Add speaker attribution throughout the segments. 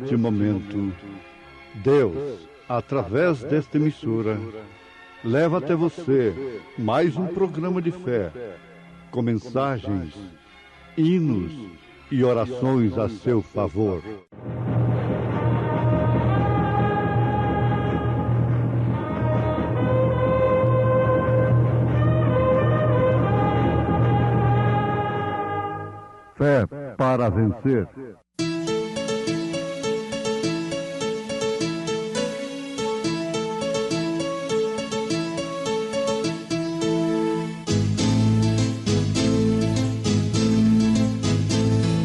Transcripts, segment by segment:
Speaker 1: neste momento, Deus, através desta emissora, leva até você mais um programa de fé, com mensagens, hinos e orações a seu favor. Fé para vencer.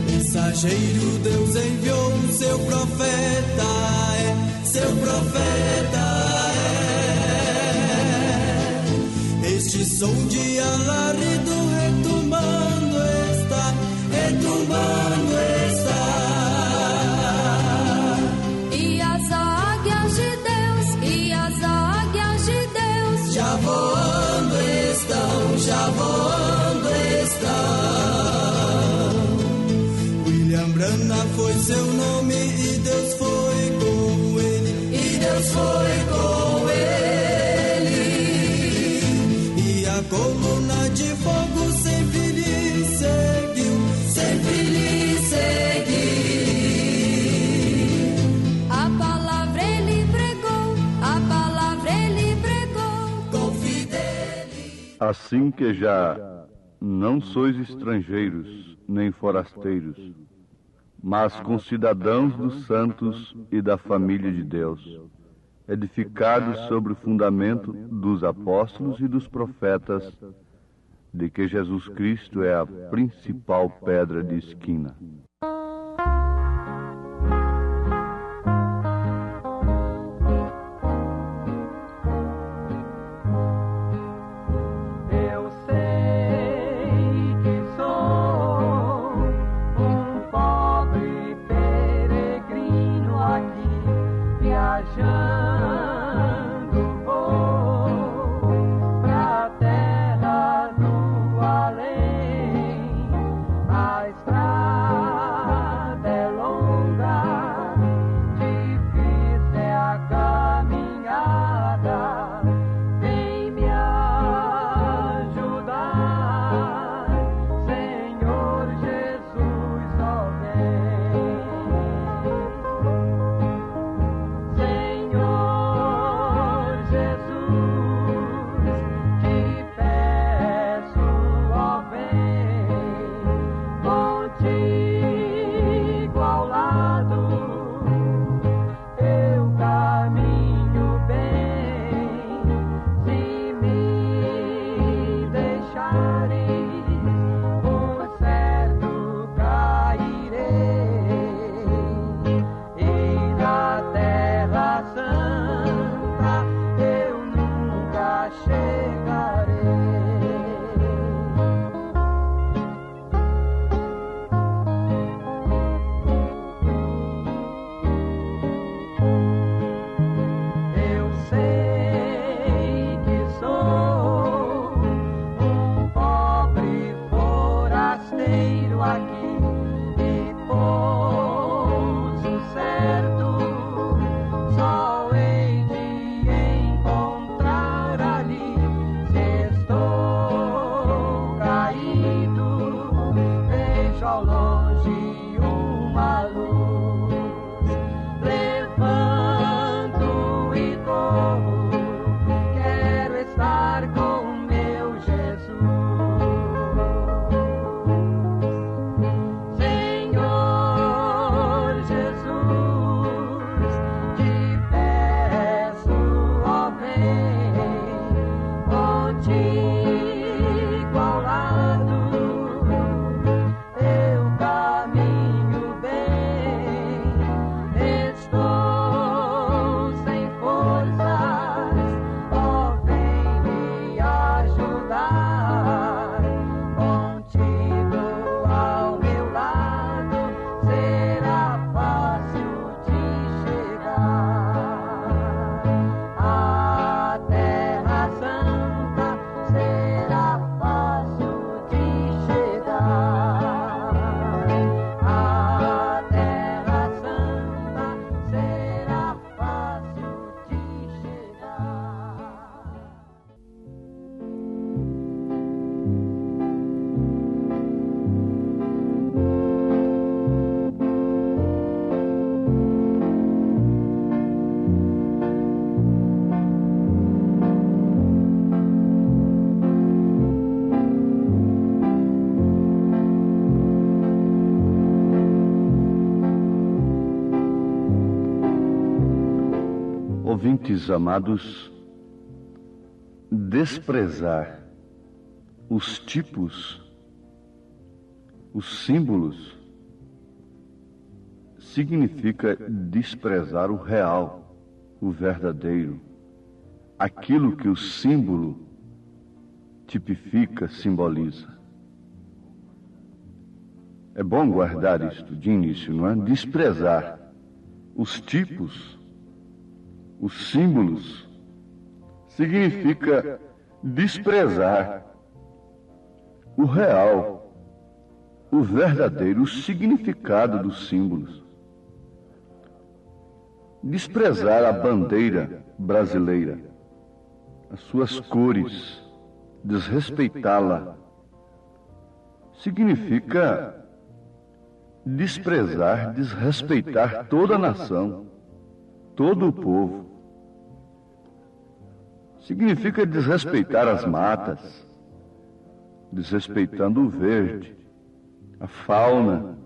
Speaker 2: Mensageiro, Deus enviou seu profeta, seu profeta Este som de alarido retumbando está,
Speaker 3: E as águias de Deus,
Speaker 2: já voando estão. William Branham foi seu nome e Deus foi com ele, E a coluna de fogo sempre lhe seguiu.
Speaker 3: a palavra ele pregou,
Speaker 2: Com fidelidade.
Speaker 1: Assim que já não sois estrangeiros nem forasteiros, mas concidadãos dos santos e da família de Deus, edificados sobre o fundamento dos apóstolos e dos profetas, de que Jesus Cristo é a principal pedra de esquina.
Speaker 4: Eu sei que sou um pobre peregrino aqui, viajando vou pra terra do além. A estrada
Speaker 1: Ouvintes amados, desprezar os tipos, os símbolos, significa desprezar o real, o verdadeiro, aquilo que o símbolo tipifica, simboliza. É bom guardar isto de início, não é? Desprezar os tipos, os símbolos, significa desprezar o real, o verdadeiro, o significado dos símbolos. Desprezar a bandeira brasileira, as suas cores, desrespeitá-la, significa desprezar, desrespeitar toda a nação, todo o povo. Significa desrespeitar as matas, desrespeitando o verde, a fauna,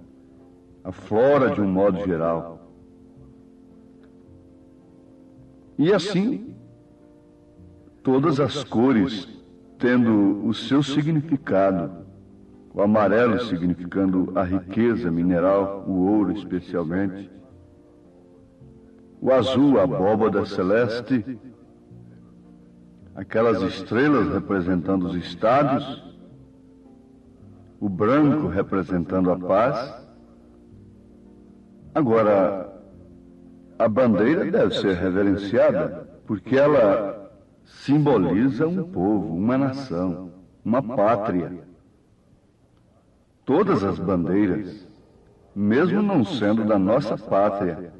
Speaker 1: a flora de um modo geral. E assim, todas as cores tendo o seu significado, o amarelo significando a riqueza mineral, o ouro especialmente, o azul, a abóbada celeste, aquelas estrelas representando os estados, o branco representando a paz. Agora, a bandeira deve ser reverenciada, porque ela simboliza um povo, uma nação, uma pátria. Todas as bandeiras, mesmo não sendo da nossa pátria,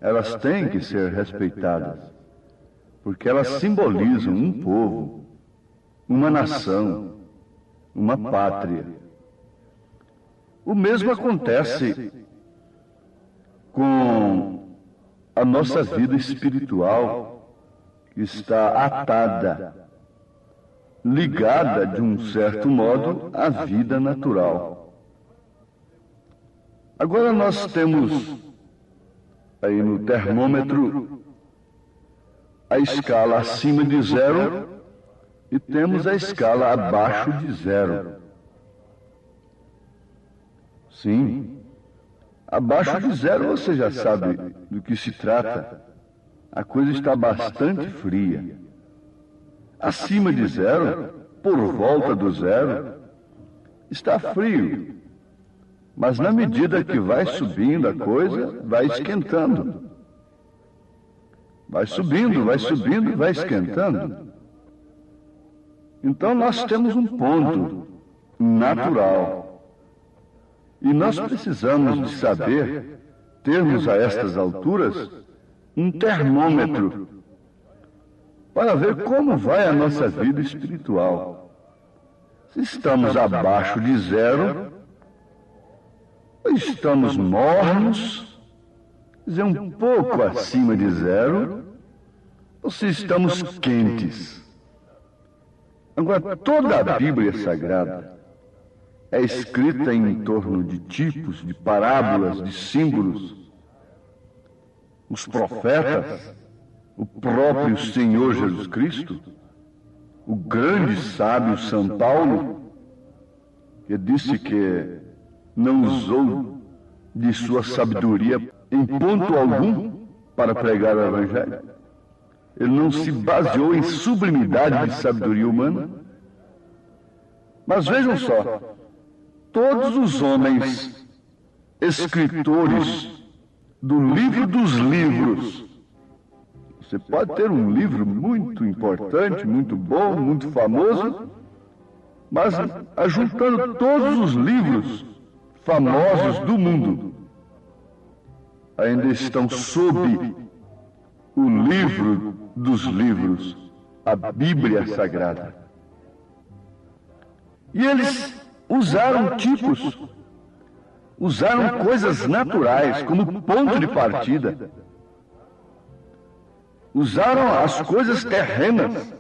Speaker 1: elas têm que ser respeitadas, porque elas simbolizam um povo, uma nação, uma pátria. O mesmo acontece com a nossa vida espiritual, que está atada, ligada de um certo modo à vida natural. Agora nós temos aí no termômetro a escala acima de 0 e temos a escala abaixo de 0. Sim, abaixo de 0 você já sabe do que se trata. A coisa está bastante fria. Acima de 0, por volta do 0, está frio. Mas na medida que vai subindo a coisa, vai esquentando. Vai subindo, vai subindo, vai esquentando. Então nós temos um ponto natural. E nós precisamos de saber, termos a estas alturas, um termômetro, para ver como vai a nossa vida espiritual. Se estamos abaixo de 0, ou estamos mornos, quer dizer, um pouco acima de 0, ou se estamos quentes. Agora, toda a Bíblia Sagrada é escrita em torno de tipos, de parábolas, de símbolos. Os profetas, o próprio Senhor Jesus Cristo, o grande sábio São Paulo, que disse que não usou de sua sabedoria em ponto algum para pregar o Evangelho. Ele não se baseou em sublimidade de sabedoria humana. Mas vejam só, todos os homens escritores do livro dos livros. Você pode ter um livro muito importante, muito bom, muito famoso, mas ajuntando todos os livros famosos do mundo, ainda estão sob o livro dos livros, a Bíblia Sagrada. E eles usaram tipos, usaram coisas naturais como ponto de partida. Usaram as coisas terrenas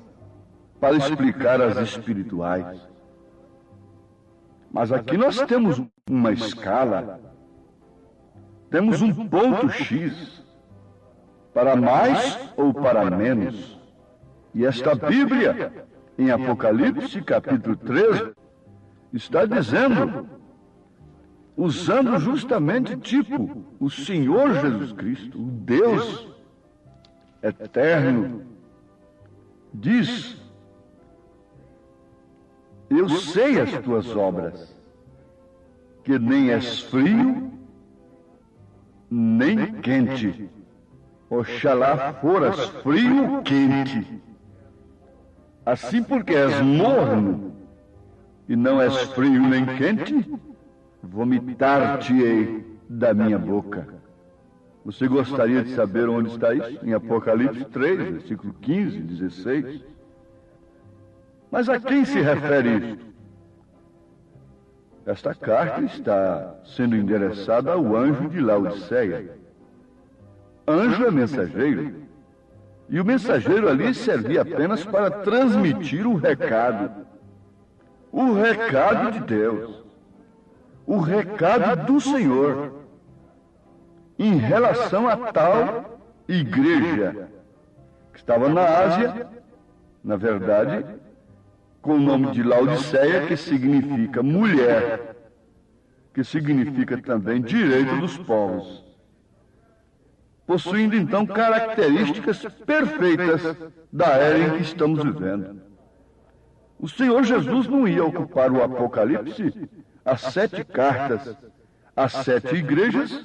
Speaker 1: para explicar as espirituais. Mas aqui nós temos uma escala, temos um ponto X, para mais ou para menos. E esta Bíblia, em Apocalipse, capítulo 13, está dizendo, usando justamente tipo o Senhor Jesus Cristo, o Deus eterno, diz: eu sei as tuas obras, que nem és frio, nem quente. Oxalá foras frio ou quente. Assim, porque és morno e não és frio nem quente, vomitar-te-ei da minha boca. Você gostaria de saber onde está isso? Em Apocalipse 3, versículo 15, 16. Mas a quem se refere isto? Esta carta está sendo endereçada ao anjo de Laodiceia. Anjo é mensageiro. E o mensageiro ali servia apenas para transmitir o recado. O recado de Deus. O recado do Senhor. Em relação a tal igreja que estava na Ásia, na verdade, com o nome de Laodiceia, que significa mulher, que significa também direito dos povos, possuindo então características perfeitas da era em que estamos vivendo. O Senhor Jesus não ia ocupar o Apocalipse, as 7 cartas, as 7 igrejas,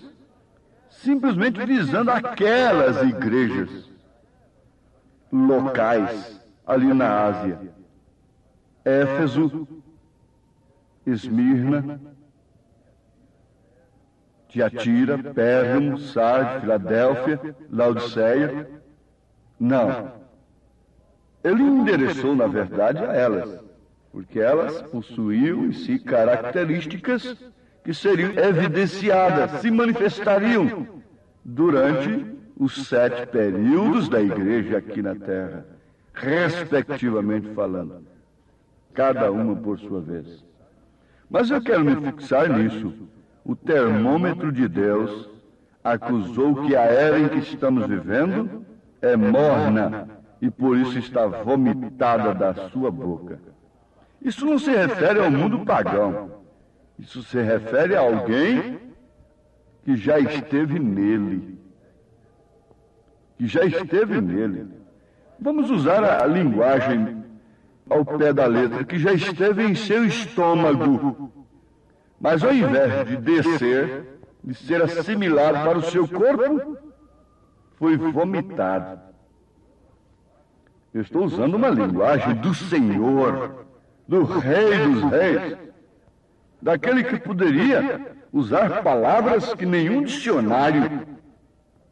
Speaker 1: simplesmente visando aquelas igrejas locais ali na Ásia. Éfeso, Esmirna, Tiatira, Pérgamo, Sardes, Filadélfia, Laodiceia. Não. Ele endereçou, na verdade, a elas, porque elas possuíam em si características que seriam evidenciadas, se manifestariam durante os 7 períodos da igreja aqui na Terra, respectivamente falando, cada uma por sua vez. Mas eu quero me fixar nisso. O termômetro de Deus acusou que a era em que estamos vivendo é morna e por isso está vomitada da sua boca. Isso não se refere ao mundo pagão. Isso se refere a alguém que já esteve nele. Que já esteve nele. Vamos usar a linguagem ao pé da letra, que já esteve em seu estômago. Mas ao invés de descer, de ser assimilado para o seu corpo, foi vomitado. Eu estou usando uma linguagem do Senhor, do Rei dos Reis, daquele que poderia usar palavras que nenhum dicionário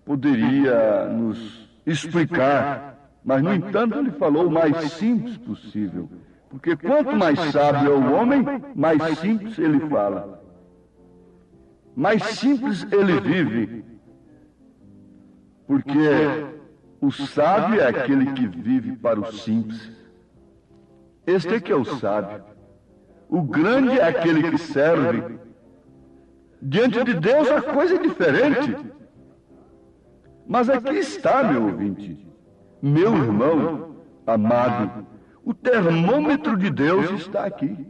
Speaker 1: poderia nos explicar. Mas, no entanto, ele falou o mais simples possível. Porque quanto mais sábio é o homem, mais simples ele fala. Mais simples ele vive. Porque o sábio é aquele que vive para o simples. Este é que é o sábio. O grande é aquele que serve. Diante de Deus a coisa é diferente. Mas aqui está, meu ouvinte, meu irmão amado, o termômetro de Deus está aqui.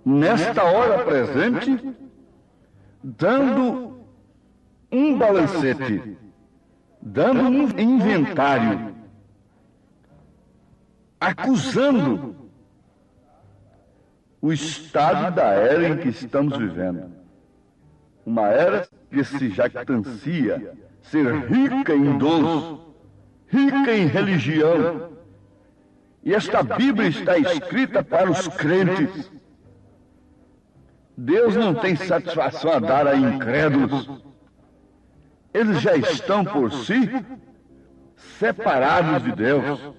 Speaker 1: Nesta hora presente, dando um balancete, dando um inventário, acusando o estado da era em que estamos vivendo. Uma era que se jactancia ser rica em dons, rica em religião. E esta Bíblia está escrita para os crentes. Deus não tem satisfação a dar a incrédulos. Eles já estão por si separados de Deus.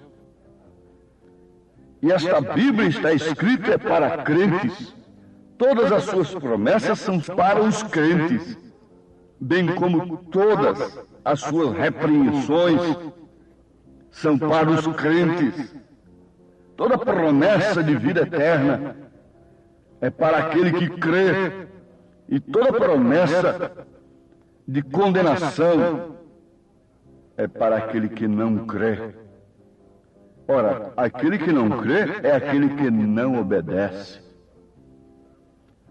Speaker 1: E esta Bíblia está escrita para crentes. Todas as suas promessas são para os crentes, bem como todas as suas repreensões são para os crentes. Toda promessa de vida eterna é para aquele que crê, e toda promessa de condenação é para aquele que não crê. Ora, aquele que não crê é aquele que não obedece.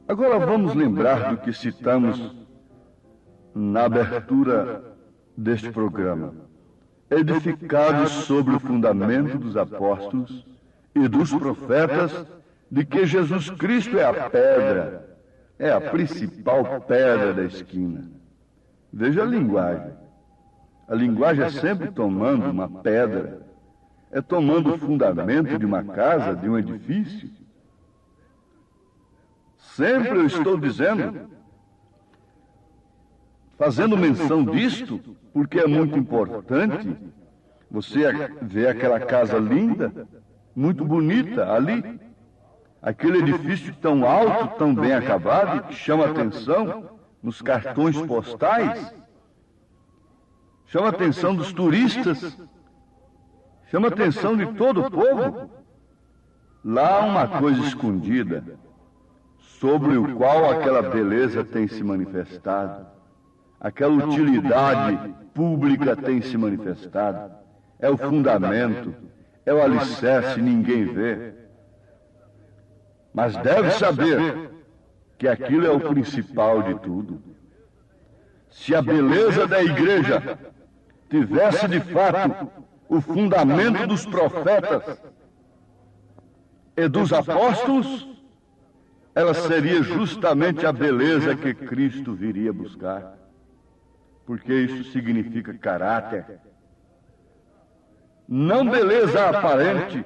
Speaker 1: Agora vamos lembrar do que citamos na abertura deste programa. Edificados sobre o fundamento dos apóstolos e dos profetas, de que Jesus Cristo é a pedra, é a principal pedra da esquina. Veja a linguagem. A linguagem é sempre tomando uma pedra, é tomando o fundamento de uma casa, de um edifício. Sempre eu estou dizendo, fazendo menção disto, porque é muito importante. Você vê aquela casa linda, muito bonita ali, aquele edifício tão alto, tão bem acabado, que chama atenção nos cartões postais, chama a atenção dos turistas, chama a atenção de todo o povo. Lá há uma coisa escondida, sobre o qual aquela beleza tem se manifestado, aquela utilidade pública tem se manifestado. É o fundamento, é o alicerce, ninguém vê. Mas deve saber que aquilo é o principal de tudo. Se a beleza da igreja tivesse de fato o fundamento dos profetas e dos apóstolos, ela seria justamente a beleza que Cristo viria buscar. Porque isso significa caráter. Não beleza aparente.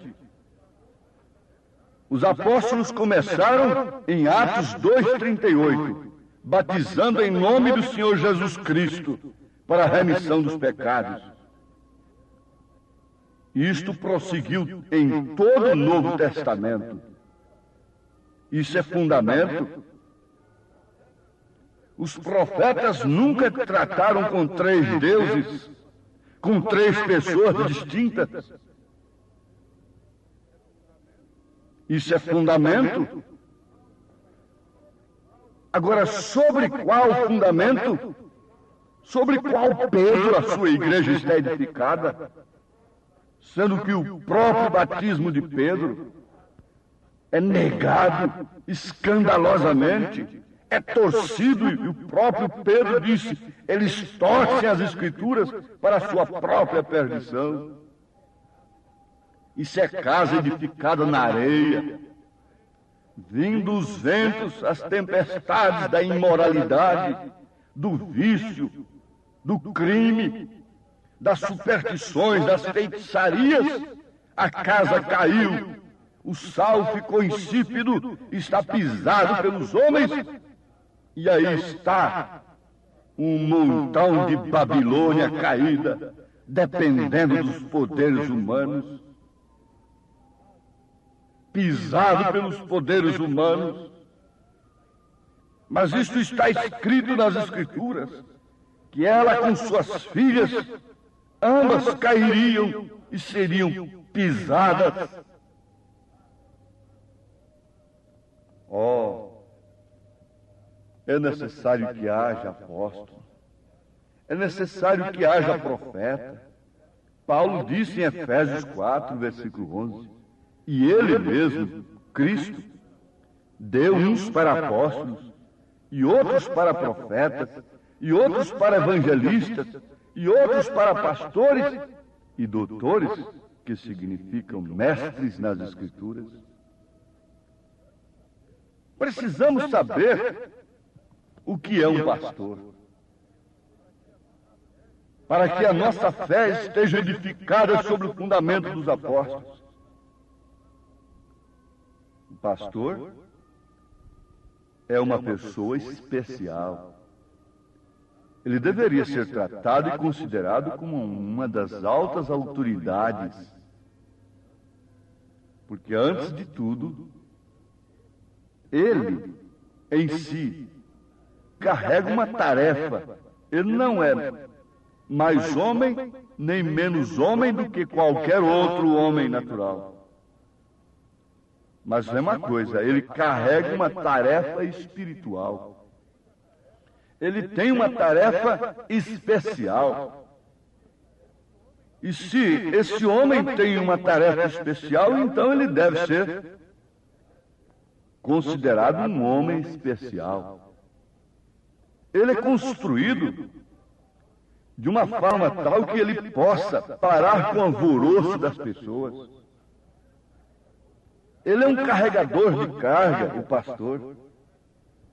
Speaker 1: Os apóstolos começaram em Atos 2:38, batizando em nome do Senhor Jesus Cristo para a remissão dos pecados. Isto prosseguiu em todo o Novo Testamento. Isso é fundamento. Os profetas nunca trataram com três deuses, com três pessoas distintas. Isso é fundamento. Agora, sobre qual fundamento? Sobre qual Pedro a sua igreja está edificada? Sendo que o próprio batismo de Pedro é negado escandalosamente, é torcido, e o próprio Pedro disse, eles torcem as Escrituras para a sua própria perdição. Isso é casa edificada na areia, vindo os ventos, as tempestades da imoralidade, do vício, do crime, das superstições, das feitiçarias, a casa caiu, o sal ficou insípido, está pisado pelos homens, e aí está um montão de Babilônia caída, dependendo dos poderes humanos, pisado pelos poderes humanos. Mas isto está escrito nas Escrituras, que ela com suas filhas, ambas cairiam e seriam pisadas. É necessário que haja apóstolo, é necessário que haja profeta. Paulo disse em Efésios 4, versículo 11, e ele mesmo, Cristo, deu uns para apóstolos, e outros para profetas, e outros para evangelistas, e outros para pastores e doutores, que significam mestres nas Escrituras. Precisamos saber o que é um pastor, para que a nossa fé esteja edificada sobre o fundamento dos apóstolos. O pastor é uma pessoa especial. Ele deveria ser tratado e considerado como uma das altas autoridades, porque antes de tudo, ele em si carrega uma tarefa. Ele não é mais homem nem menos homem do que qualquer outro homem natural. Mas é uma coisa, ele carrega uma tarefa espiritual. Ele tem uma tarefa especial. E se esse homem tem uma tarefa especial, então ele deve ser considerado um homem especial. Ele é construído de uma forma tal que ele possa parar com o alvoroço das pessoas. Ele é um carregador de carga, o pastor.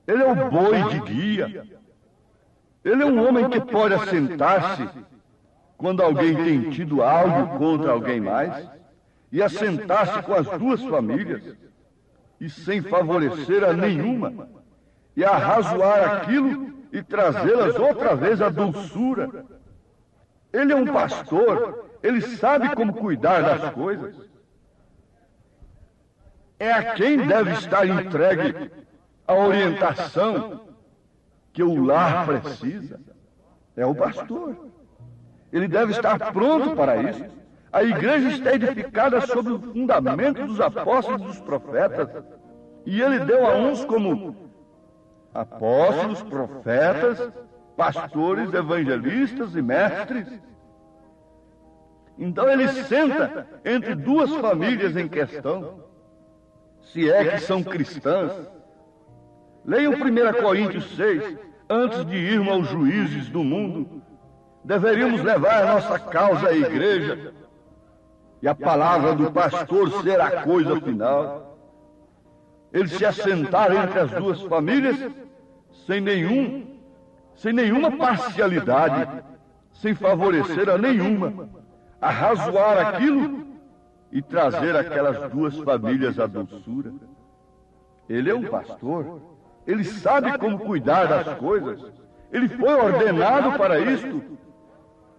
Speaker 1: Ele é o boi de guia. Ele é um homem que pode assentar-se quando alguém tem tido algo contra alguém mais, e assentar-se com as duas famílias, e sem favorecer a nenhuma, e arrazoar aquilo e trazê-las outra vez à dulçura. Ele é um pastor, ele sabe como cuidar das coisas. É a quem deve estar entregue a orientação que o lar precisa. É o pastor. Ele deve estar pronto para isso. A igreja está edificada sobre o fundamento dos apóstolos e dos profetas. E ele deu a uns como apóstolos, profetas, pastores, evangelistas e mestres. Então ele senta entre duas famílias em questão, se é que são cristãs. Leiam 1 Coríntios 6, antes de irmos aos juízes do mundo. Deveríamos levar a nossa causa à igreja e a palavra do pastor ser a coisa final. Eles se assentaram entre as duas famílias sem nenhuma parcialidade, sem favorecer a nenhuma, arrazoar aquilo e trazer aquelas duas famílias à doçura. Ele é um pastor, ele sabe como cuidar das coisas, ele foi ordenado para isto.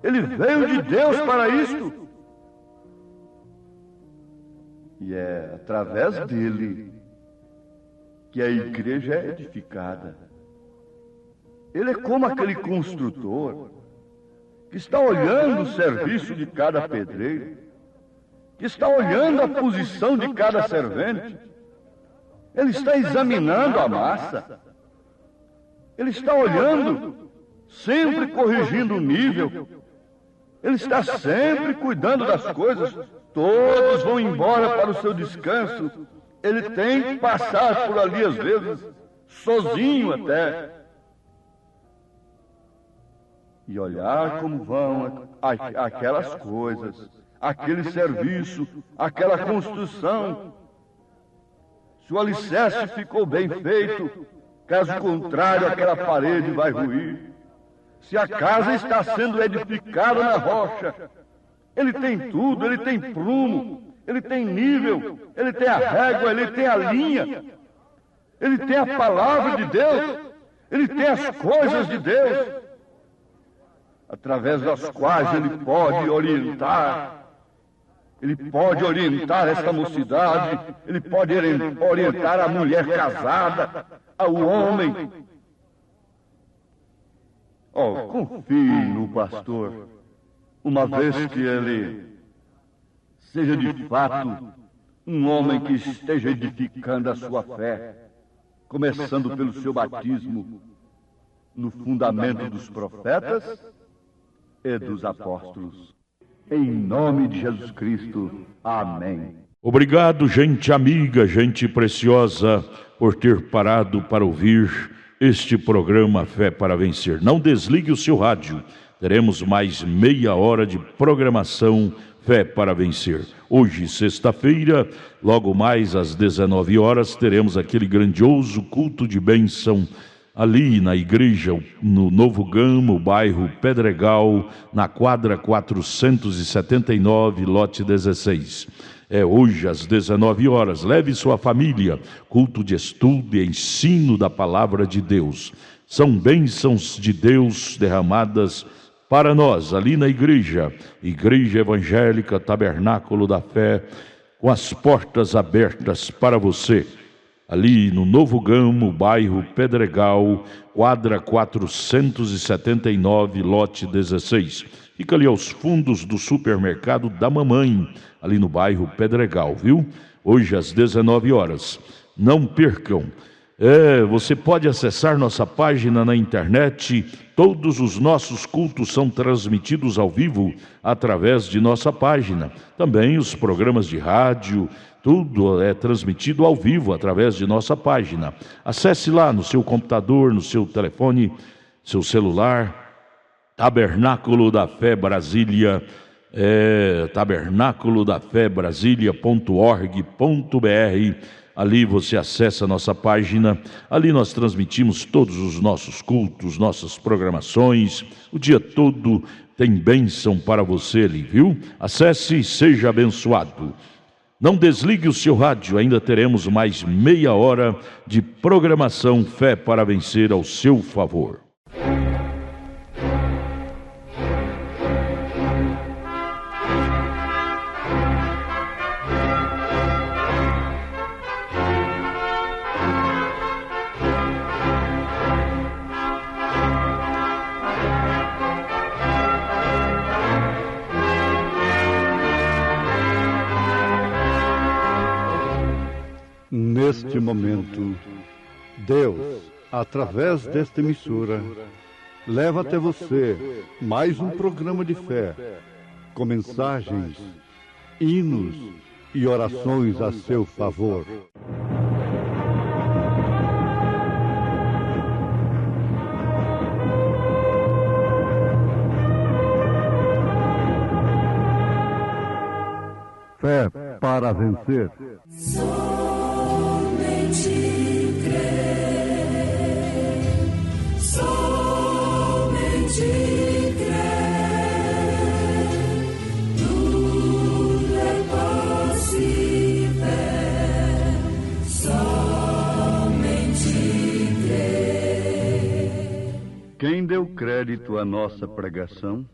Speaker 1: Ele veio de Deus para isto. E é através dele que a igreja é edificada. Ele é como aquele construtor que está olhando o serviço de cada pedreiro, que está olhando a posição de cada servente. Ele está examinando a massa. Ele está olhando, sempre corrigindo o nível. Ele está sempre cuidando das coisas. Todos vão embora para o seu descanso. Ele tem que passar por ali às vezes, sozinho até, e olhar como vão aquelas coisas, aquele serviço, aquela construção. Se o alicerce ficou bem feito, caso contrário, aquela parede vai ruir. Se a casa está sendo edificada na rocha, ele tem tudo, ele tem prumo, ele tem nível, ele tem a régua, ele tem a linha, ele tem a palavra de Deus, ele tem as coisas de Deus, através das quais ele pode orientar esta mocidade, ele pode orientar a mulher casada, ao homem. Confie no pastor, uma vez que ele seja de fato um homem que esteja edificando a sua fé, começando pelo seu batismo no fundamento dos profetas e dos apóstolos. Em nome de Jesus Cristo. Amém.
Speaker 5: Obrigado, gente amiga, gente preciosa, por ter parado para ouvir este programa Fé para Vencer. Não desligue o seu rádio. Teremos mais meia hora de programação Fé para Vencer. Hoje, sexta-feira, logo mais às 19 horas, teremos aquele grandioso culto de bênção ali na igreja, no Novo Gama, bairro Pedregal, na quadra 479, lote 16. É hoje às 19 horas. Leve sua família. Culto de estudo e ensino da palavra de Deus. São bênçãos de Deus derramadas para nós, ali na igreja. Igreja Evangélica Tabernáculo da Fé, com as portas abertas para você. Ali no Novo Gama, bairro Pedregal, quadra 479, lote 16. Fica ali aos fundos do supermercado da Mamãe, ali no bairro Pedregal, viu? Hoje às 19 horas. Não percam. Você pode acessar nossa página na internet. Todos os nossos cultos são transmitidos ao vivo através de nossa página. Também os programas de rádio, tudo é transmitido ao vivo através de nossa página. Acesse lá no seu computador, no seu telefone, seu celular, Tabernáculo da Fé Brasília, tabernaculodafebrasilia.org.br. Ali você acessa a nossa página. Ali nós transmitimos todos os nossos cultos, nossas programações. O dia todo tem bênção para você ali, viu? Acesse e seja abençoado. Não desligue o seu rádio, ainda teremos mais meia hora de programação Fé para Vencer ao seu favor.
Speaker 1: Neste momento, Deus, através desta emissora, leva até você mais um programa de fé, com mensagens, hinos e orações a seu favor. Fé para vencer.
Speaker 3: Somente crer, tudo é possível, somente crer.
Speaker 1: Quem deu crédito à nossa pregação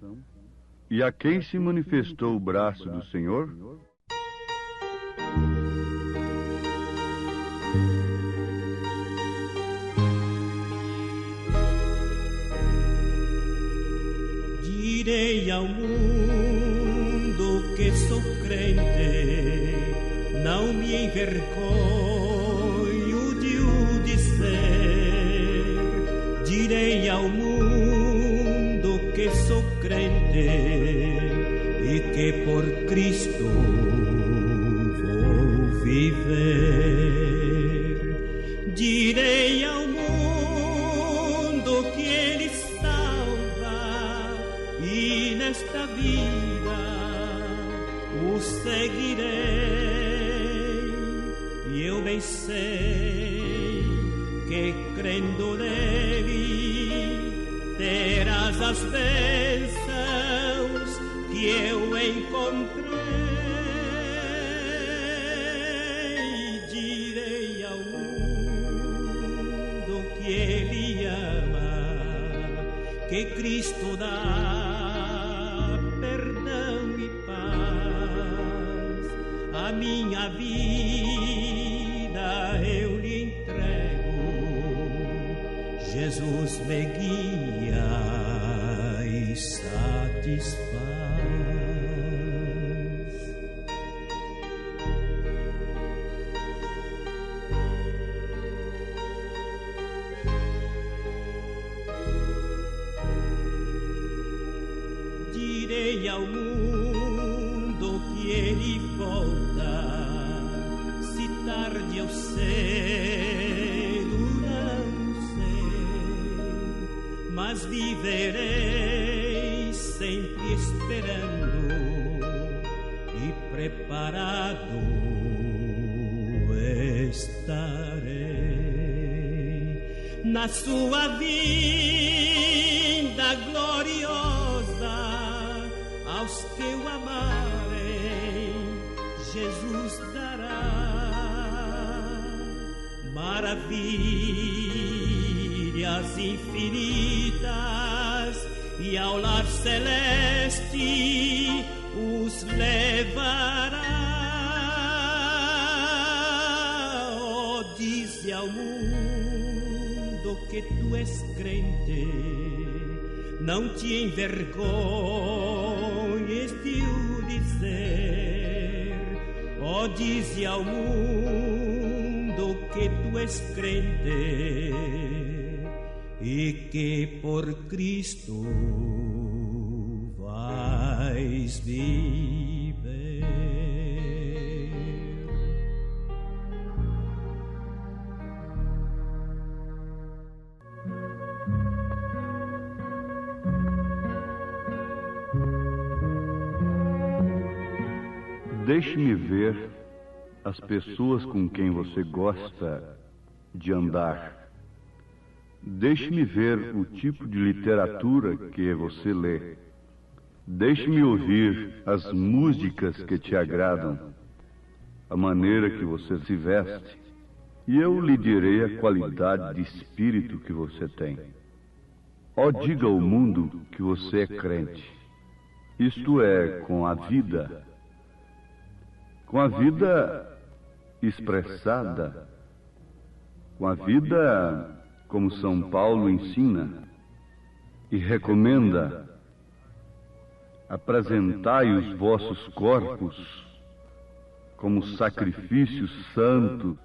Speaker 1: e a quem se manifestou o braço do Senhor?
Speaker 6: Direi ao mundo que sou crente, não me envergonho de o dizer. Direi ao mundo que sou crente e que por Cristo vou viver. Direi ao mundo que Ele e nesta vida o seguirei, e eu bem sei que crendo nele terás as bênçãos que eu encontrei. Direi ao mundo que ele ama, que Cristo dá perdão e paz. A minha vida eu lhe entrego, Jesus me guia e satisfaz. Direi ao mundo que ele volta, se tarde eu cedo não sei, mas viverei sempre esperando e preparado estarei na sua vinda gloriosa. Aos que o amarem, Jesus dará maravilhas infinitas, e ao lar celeste os levará. Oh, dize ao mundo que tu és crente, não te envergonhes de o dizer. Oh, dize ao mundo que que tú es crente y que por Cristo vais viver.
Speaker 1: Deixe-me ver as pessoas com quem você gosta de andar. Deixe-me ver o tipo de literatura que você lê. Deixe-me ouvir as músicas que te agradam, a maneira que você se veste, e eu lhe direi a qualidade de espírito que você tem. Ó, diga ao mundo que você é crente, isto é, com a vida expressada, com a vida como São Paulo ensina e recomenda. Apresentai os vossos corpos como sacrifícios santos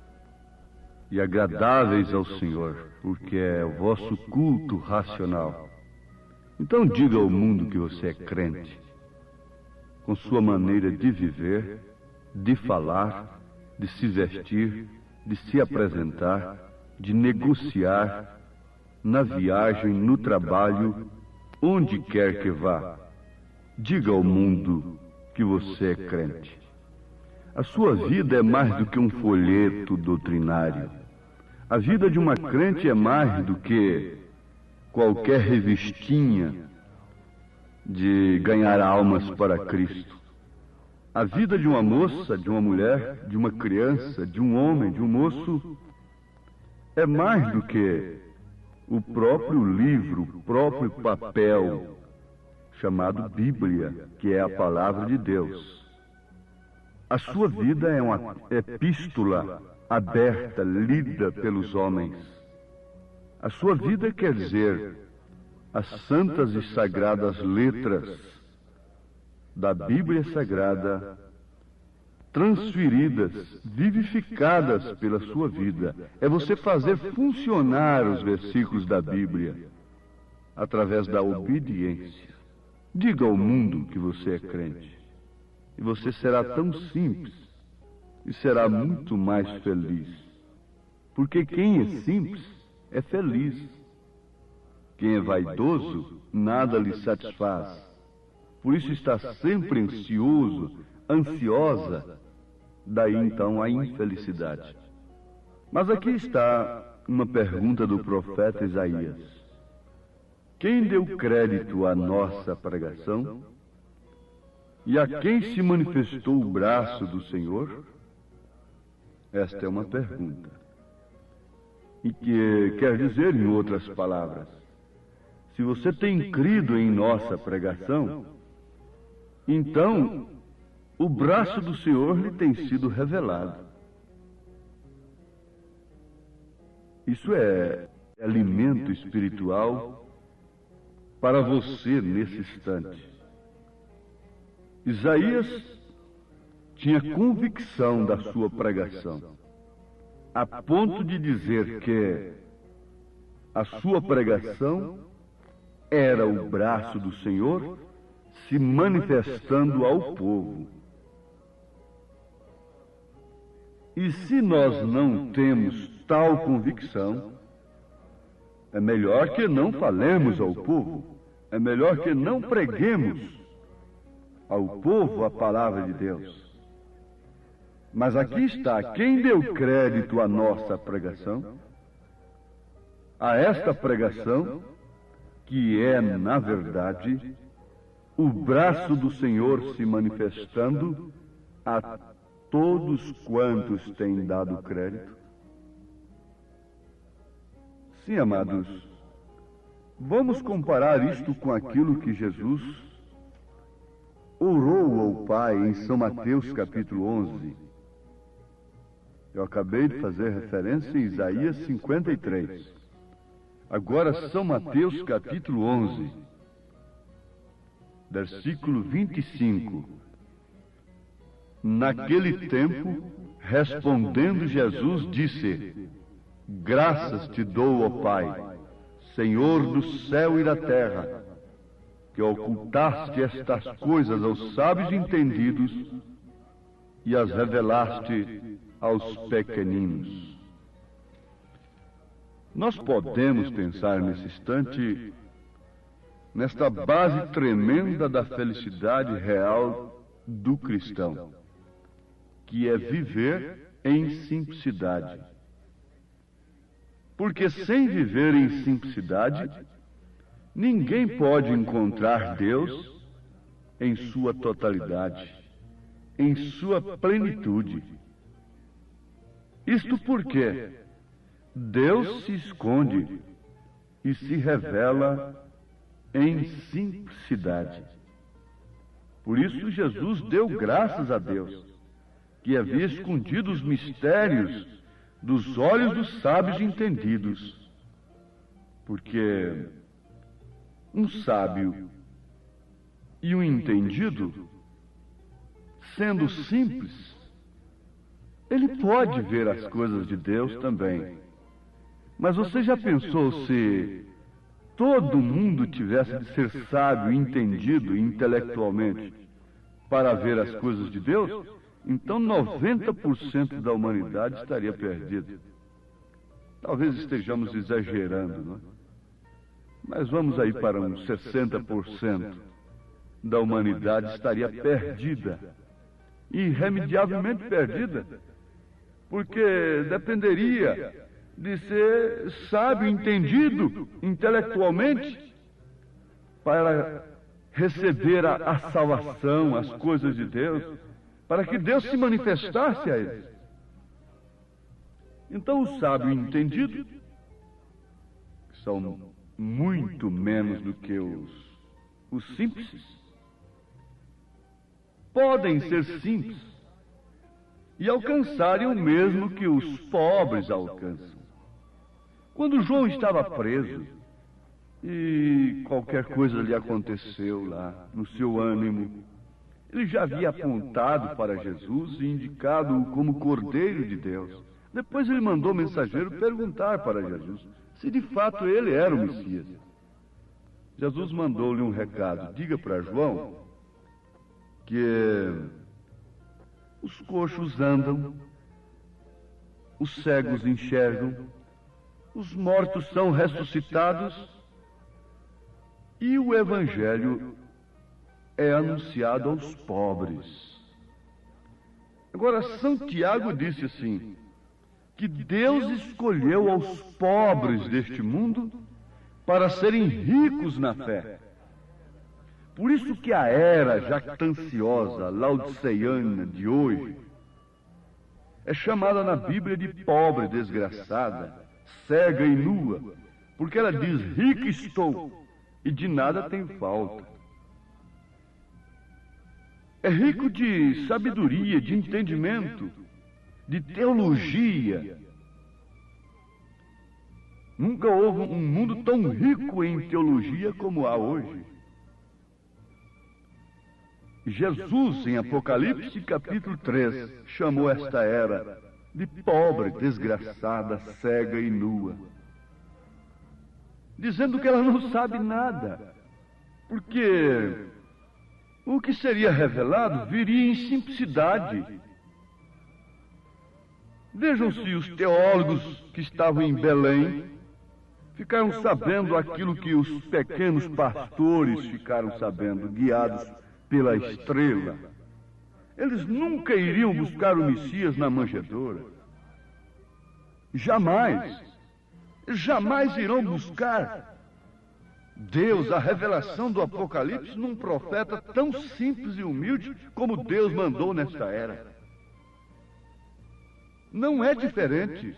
Speaker 1: e agradáveis ao Senhor, porque é o vosso culto racional. Então diga ao mundo que você é crente, com sua maneira de viver, de falar, de se vestir, de se apresentar, de negociar, na viagem, no trabalho, onde quer que vá. Diga ao mundo que você é crente. A sua vida é mais do que um folheto doutrinário. A vida de uma crente é mais do que qualquer revistinha de ganhar almas para Cristo. A vida de uma moça, de uma mulher, de uma criança, de um homem, de um moço, é mais do que o próprio livro, o próprio papel, chamado Bíblia, que é a palavra de Deus. A sua vida é uma epístola aberta, lida pelos homens. A sua vida quer dizer as santas e sagradas letras da Bíblia Sagrada, transferidas, vivificadas pela sua vida. É você fazer funcionar os versículos da Bíblia através da obediência. Diga ao mundo que você é crente, e você será tão simples e será muito mais feliz. Porque quem é simples é feliz. Quem é vaidoso, nada lhe satisfaz. Por isso está sempre ansioso, ansiosa, daí então a infelicidade. Mas aqui está uma pergunta do profeta Isaías. Quem deu crédito à nossa pregação? E a quem se manifestou o braço do Senhor? Esta é uma pergunta. E que quer dizer, em outras palavras, se você tem crido em nossa pregação, então o braço do Senhor lhe tem sido revelado. Isso é alimento espiritual para você nesse instante. Isaías tinha convicção da sua pregação, a ponto de dizer que a sua pregação era o braço do Senhor se manifestando ao povo. E se nós não temos tal convicção, é melhor que não falemos ao povo, é melhor que não preguemos ao povo a palavra de Deus. Mas aqui está, quem deu crédito à nossa pregação? A esta pregação, que é, na verdade, o braço do Senhor se manifestando a todos quantos têm dado crédito. Sim, amados, vamos comparar isto com aquilo que Jesus orou ao Pai em São Mateus capítulo 11. Eu acabei de fazer referência em Isaías 53. Agora, São Mateus capítulo 11, versículo 25. Naquele tempo, Respondendo Jesus, disse: Graças te dou, ó Pai, Senhor do céu e da terra, que ocultaste estas coisas aos sábios entendidos e as revelaste aos pequeninos. Nós podemos pensar nesse instante nesta base tremenda da felicidade real do cristão, que é viver em simplicidade. Porque sem viver em simplicidade, ninguém pode encontrar Deus em sua totalidade, em sua plenitude. Isto porque Deus se esconde e se revela em simplicidade. Por isso Jesus deu graças a Deus, que havia escondido os mistérios dos olhos dos sábios entendidos. Porque um sábio e um entendido, sendo simples, ele pode ver as coisas de Deus também. Mas você já pensou se todo mundo tivesse de ser sábio e entendido intelectualmente para ver as coisas de Deus? Então 90% da humanidade estaria perdida. Talvez estejamos exagerando, não é? Mas vamos aí para uns 60% da humanidade estaria perdida, irremediavelmente perdida, porque dependeria de ser sábio, entendido intelectualmente, para receber a salvação, as coisas de Deus, para que Deus se manifestasse a eles. Então o sábio e entendido são muito menos do que os simples. Podem ser simples e alcançarem o mesmo que os pobres alcançam. Quando João estava preso e qualquer coisa lhe aconteceu lá, no seu ânimo, ele já havia apontado para Jesus e indicado-o como Cordeiro de Deus. Depois ele mandou o mensageiro perguntar para Jesus se de fato ele era o Messias. Jesus mandou-lhe um recado: diga para João que os coxos andam, os cegos enxergam, os mortos são ressuscitados e o Evangelho é anunciado aos pobres. Agora, São Tiago disse assim, que Deus escolheu aos pobres deste mundo para serem ricos na fé. Por isso que a era jactanciosa, laodiceiana de hoje, é chamada na Bíblia de pobre, desgraçada, cega e nua, porque ela diz: rica estou e de nada tenho falta. É rico de sabedoria, de entendimento, de teologia. Nunca houve um mundo tão rico em teologia como há hoje. Jesus, em Apocalipse capítulo 3, chamou esta era de pobre, desgraçada, cega e nua, dizendo que ela não sabe nada, porque o que seria revelado viria em simplicidade. Vejam se os teólogos que estavam em Belém ficaram sabendo aquilo que os pequenos pastores ficaram sabendo, guiados pela estrela. Eles nunca iriam buscar o Messias na manjedoura. Jamais irão buscar Deus, a revelação do Apocalipse, num profeta tão simples e humilde como Deus mandou nesta era. Não é diferente.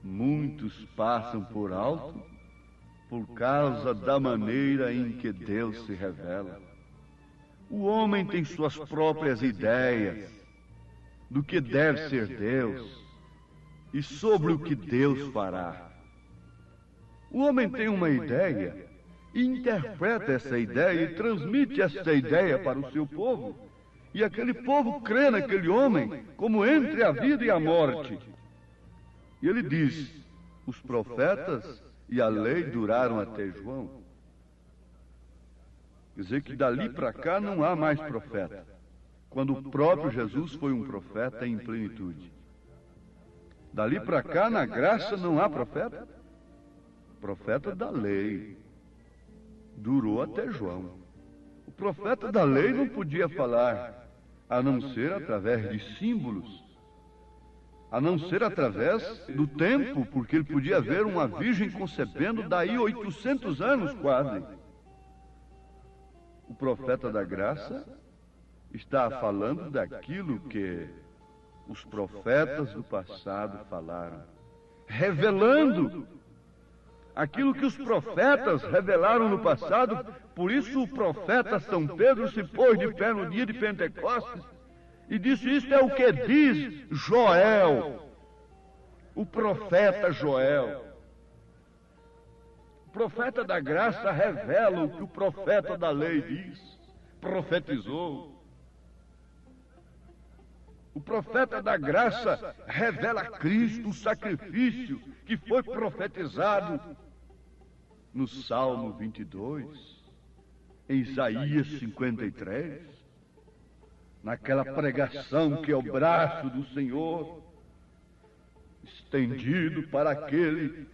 Speaker 1: Muitos passam por alto por causa da maneira em que Deus se revela. O homem tem suas próprias ideias do que deve ser Deus e sobre o que Deus fará. O homem tem uma ideia e interpreta essa ideia e transmite essa ideia para o seu povo. E aquele povo crê naquele homem como entre a vida e a morte. E ele diz: os profetas e a lei duraram até João. Quer dizer que dali para cá não há mais profeta, quando o próprio Jesus foi um profeta em plenitude. Dali para cá, na graça, não há profeta. Profeta da lei durou até João. O profeta da lei não podia falar a não ser através de símbolos, a não ser através do tempo, porque ele podia ver uma virgem concebendo daí 800 anos quase. O profeta da graça está falando daquilo que os profetas do passado falaram, revelando aquilo que os profetas revelaram no passado. Por isso o profeta São Pedro se pôs de pé no dia de Pentecostes e disse: isto é o que diz Joel, o profeta Joel. O profeta da graça revela o que o profeta da lei diz, profetizou. O profeta da graça revela Cristo, o sacrifício que foi profetizado no Salmo 22, em Isaías 53, naquela pregação que é o braço do Senhor estendido para aquele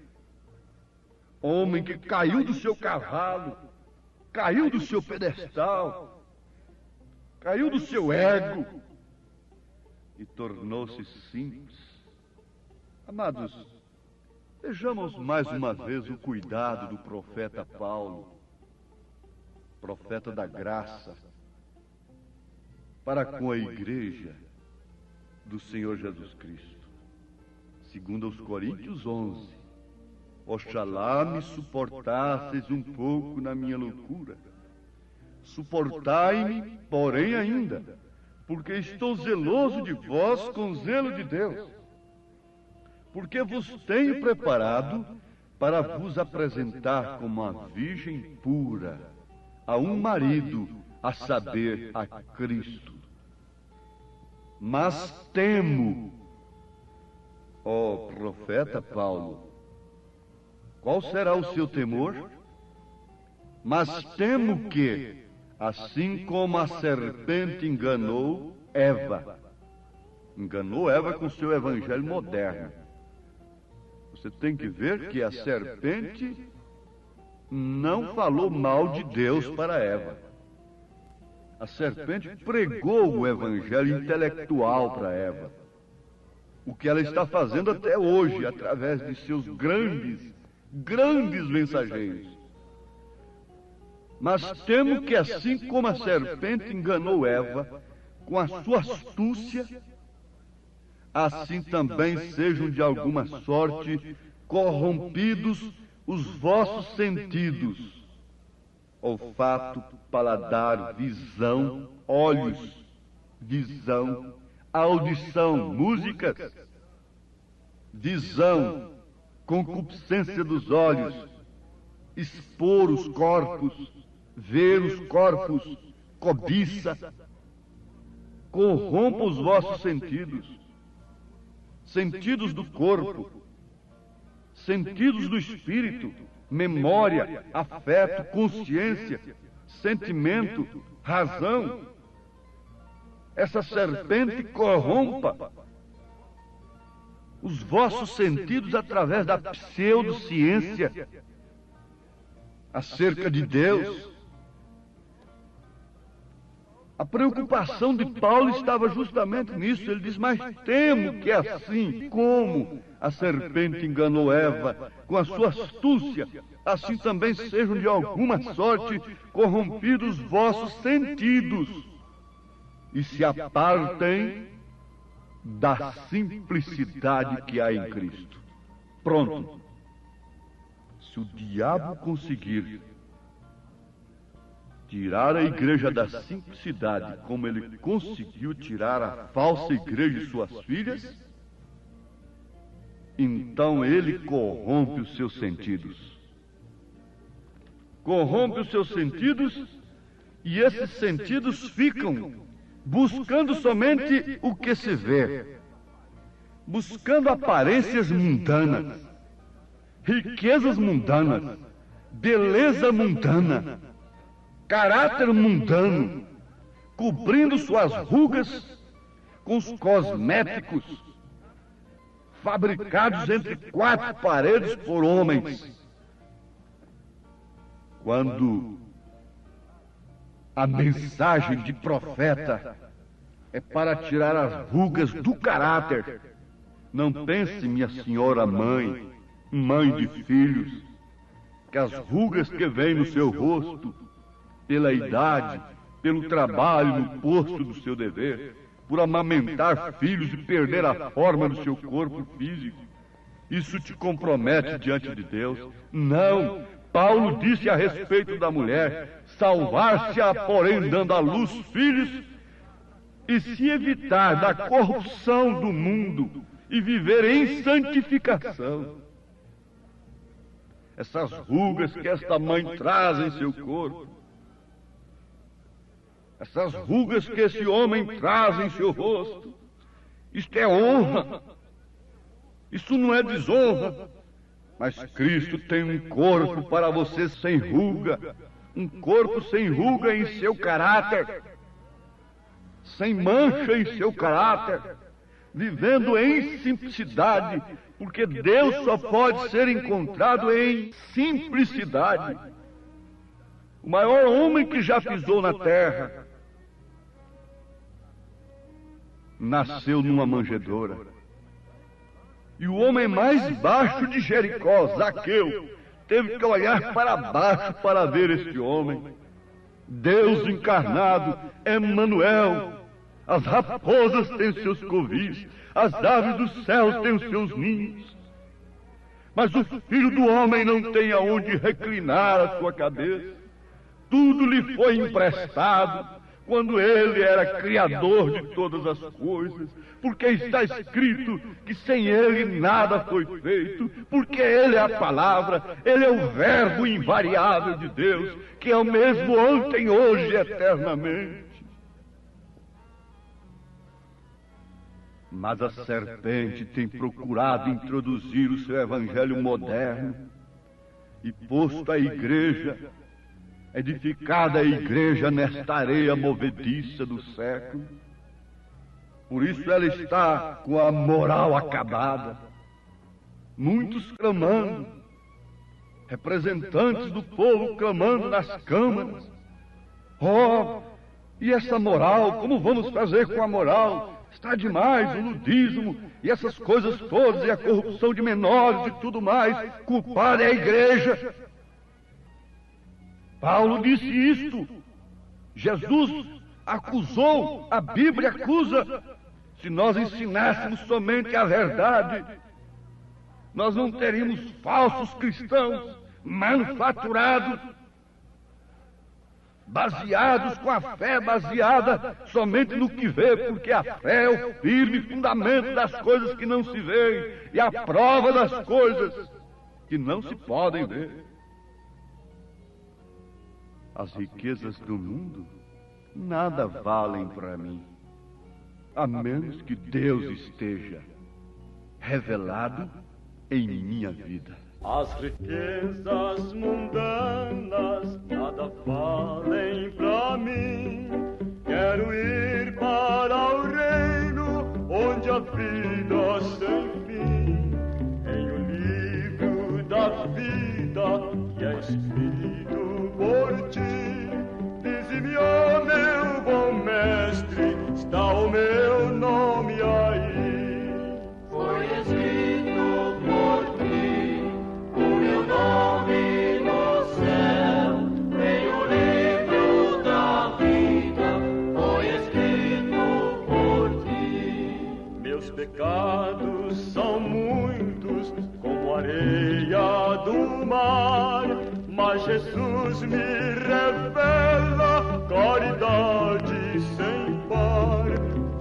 Speaker 1: homem que caiu do seu cavalo, caiu do seu pedestal, caiu do seu ego e tornou-se simples. Amados, vejamos mais uma vez o cuidado do profeta Paulo, profeta da graça, para com a igreja do Senhor Jesus Cristo. Segundo aos Coríntios 11, oxalá me suportasseis um pouco na minha loucura. Suportai-me, porém ainda, porque estou zeloso de vós com zelo de Deus, porque vos tenho preparado para vos apresentar como uma virgem pura a um marido, a saber, a Cristo. Mas temo, ó profeta Paulo, qual será o seu temor? Mas temo que, assim como a serpente enganou Eva com seu evangelho moderno. Você tem que ver que a serpente não falou mal de Deus para Eva. A serpente pregou o evangelho intelectual para Eva. O que ela está fazendo até hoje, através de seus grandes mensageiros. Mas temo que, assim como a serpente enganou Eva com a sua astúcia, assim também sejam de alguma sorte corrompidos os vossos sentidos: olfato, paladar, visão, olhos, visão, audição, músicas, visão, concupiscência dos olhos, expor os corpos, ver os corpos, cobiça. Corrompa os vossos sentidos, sentidos do corpo, sentidos do espírito, memória, afeto, consciência, sentimento, razão. Essa serpente corrompa os vossos sentidos através da pseudociência acerca de Deus. A preocupação de Paulo estava justamente nisso. Ele diz: mas temo que, assim como a serpente enganou Eva com a sua astúcia, assim também sejam de alguma sorte corrompidos os vossos sentidos e se apartem da simplicidade que há em Cristo. Pronto. Se o diabo conseguir tirar a igreja da simplicidade, como ele conseguiu tirar a falsa igreja e suas filhas, então ele corrompe os seus sentidos. Corrompe os seus sentidos, e esses sentidos ficam buscando somente o que se vê, buscando aparências mundanas, riquezas mundanas, beleza mundana, caráter mundano, cobrindo suas rugas com os cosméticos fabricados entre quatro paredes por homens. Quando a mensagem de profeta é para tirar as rugas do caráter, não pense, minha senhora mãe, mãe de filhos, que as rugas que vêm no seu rosto, pela idade, pelo trabalho no posto do seu dever, por amamentar filhos e perder a forma do seu corpo físico, isso te compromete diante de Deus. Não! Paulo disse a respeito da mulher: salvar-se-á, porém, dando à luz filhos, e se evitar da corrupção do mundo e viver em santificação. Essas rugas que esta mãe traz em seu corpo, essas rugas que esse homem traz em seu rosto, isto é honra, isso não é desonra. Mas Cristo tem um corpo para você sem ruga, um corpo sem ruga em seu caráter, sem mancha em seu caráter, vivendo em simplicidade, porque Deus só pode ser encontrado em simplicidade. O maior homem que já pisou na terra nasceu numa manjedoura. E o homem mais baixo de Jericó, Zaqueu, teve que olhar para baixo para ver este homem. Deus encarnado, Emmanuel. As raposas têm seus covis, as aves dos céus têm os seus ninhos. Mas o Filho do Homem não tem aonde reclinar a sua cabeça. Tudo lhe foi emprestado quando ele era criador de todas as coisas, porque está escrito que sem ele nada foi feito, porque ele é a palavra, ele é o verbo invariável de Deus, que é o mesmo ontem, hoje e eternamente. Mas a serpente tem procurado introduzir o seu evangelho moderno e posto a igreja, edificada a igreja nesta areia movediça do século. Por isso ela está com a moral acabada. Muitos clamando, representantes do povo clamando nas câmaras. Oh, e essa moral, como vamos fazer com a moral? Está demais o ludismo e essas coisas todas, e a corrupção de menores e tudo mais. Culpada é a igreja. Paulo disse isto. Jesus acusou, a Bíblia acusa. Se nós ensinássemos somente a verdade, nós não teríamos falsos cristãos manufaturados, baseados com a fé baseada somente no que vê, porque a fé é o firme fundamento das coisas que não se veem e a prova das coisas que não se podem ver. As riquezas do mundo nada valem para mim, a menos que Deus esteja revelado em minha vida.
Speaker 7: As riquezas mundanas nada valem pra mim. Quero ir para o reino onde a vida sem fim. Em o livro da vida que é escrito por ti. Dize-me, ó meu bom mestre, está o meu nome aí.
Speaker 3: Foi escrito por ti o meu nome no céu, em o livro da vida, foi escrito por ti.
Speaker 7: Meus pecados são muitos, como a areia do mar, mas Jesus me revela caridade sem par.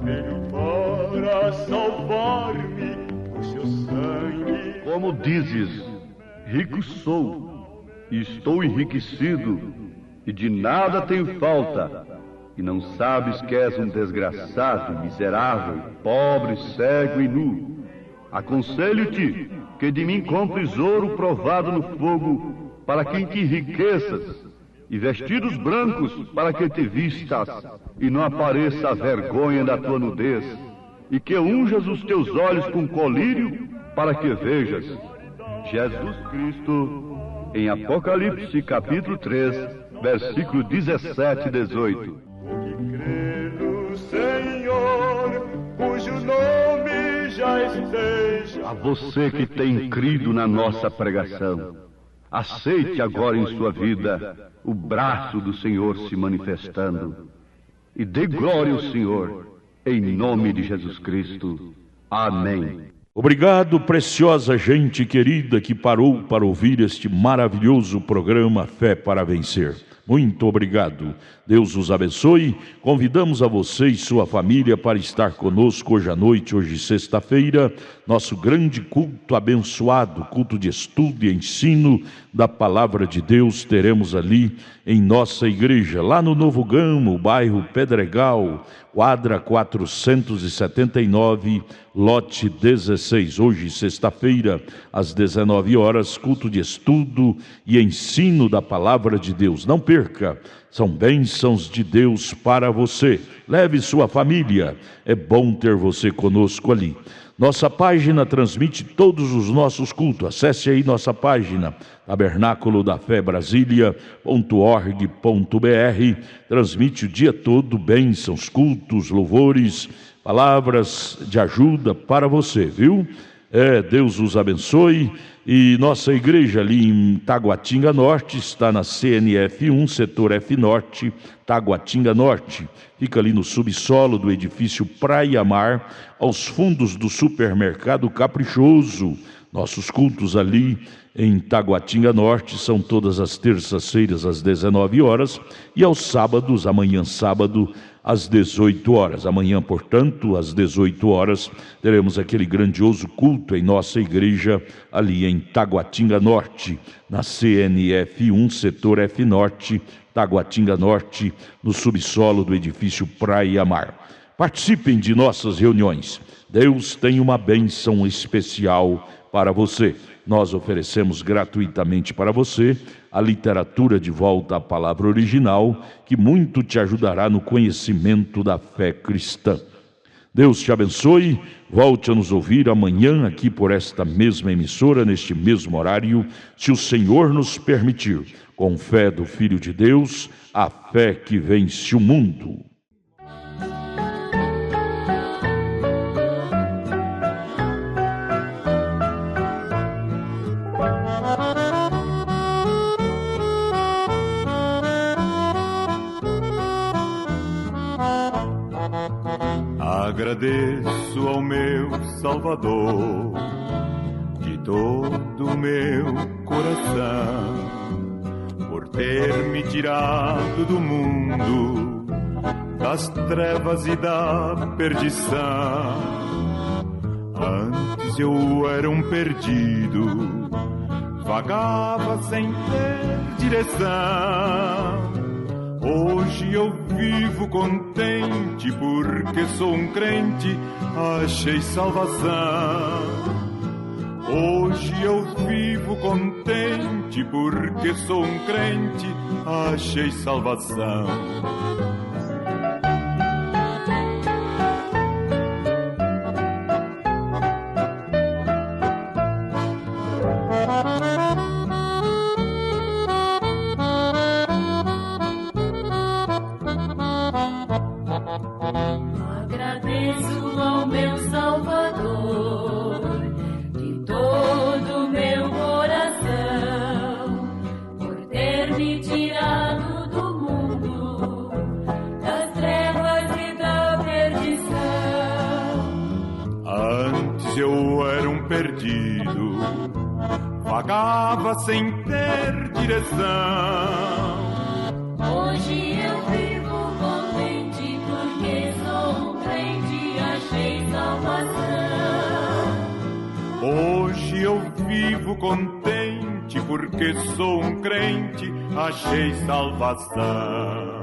Speaker 7: Veio para salvar-me com seu sangue.
Speaker 1: Como dizes, rico sou, e estou enriquecido, e de nada tenho falta, e não sabes que és um desgraçado, miserável, pobre, cego e nu, aconselho-te que de mim compres ouro provado no fogo, para que te enriqueças, e vestidos brancos, para que te vistas, e não apareça a vergonha da tua nudez, e que unjas os teus olhos com colírio, para que vejas. Jesus Cristo, em Apocalipse capítulo 3, versículo 17 e 18.
Speaker 7: Crê no Senhor, cujo nome já esteja.
Speaker 1: A você que tem crido na nossa pregação, aceite agora em sua vida o braço do Senhor se manifestando e dê glória ao Senhor, em nome de Jesus Cristo. Amém.
Speaker 5: Obrigado, preciosa gente querida que parou para ouvir este maravilhoso programa Fé para Vencer. Muito obrigado. Deus os abençoe. Convidamos a você e sua família para estar conosco hoje à noite, hoje sexta-feira, nosso grande culto abençoado, culto de estudo e ensino da Palavra de Deus. Teremos ali em nossa igreja, lá no Novo Gamo, bairro Pedregal, quadra 479, lote 16. Hoje, sexta-feira, às 19 horas, culto de estudo e ensino da Palavra de Deus. Não perca, são bênçãos de Deus para você. Leve sua família, é bom ter você conosco ali. Nossa página transmite todos os nossos cultos. Acesse aí nossa página, tabernáculo da fé Brasília.org.br. Transmite o dia todo bênçãos, cultos, louvores, palavras de ajuda para você, viu? Deus os abençoe. E nossa igreja ali em Taguatinga Norte está na CNF 1, setor F Norte, Taguatinga Norte. Fica ali no subsolo do edifício Praia Mar, aos fundos do supermercado Caprichoso. Nossos cultos ali em Taguatinga Norte são todas as terças-feiras às 19 horas e aos sábados, amanhã sábado, às 18 horas. Amanhã, portanto, às 18 horas, teremos aquele grandioso culto em nossa igreja ali em Taguatinga Norte, na CNF 1, setor F Norte, Taguatinga Norte, no subsolo do edifício Praia Mar. Participem de nossas reuniões. Deus tem uma bênção especial para você. Nós oferecemos gratuitamente para você a literatura de volta à palavra original, que muito te ajudará no conhecimento da fé cristã. Deus te abençoe. Volte a nos ouvir amanhã aqui por esta mesma emissora, neste mesmo horário, se o Senhor nos permitir, com fé do Filho de Deus, a fé que vence o mundo.
Speaker 7: Agradeço ao meu Salvador de todo o meu coração por ter me tirado do mundo das trevas e da perdição. Antes eu era um perdido, vagava sem ter direção. Hoje eu vivo contente porque sou um crente, achei salvação. Hoje eu vivo contente porque sou um crente, achei salvação. Vagava sem ter direção.
Speaker 8: Hoje eu vivo contente porque sou um crente, achei salvação.
Speaker 7: Hoje eu vivo contente porque sou um crente, achei salvação.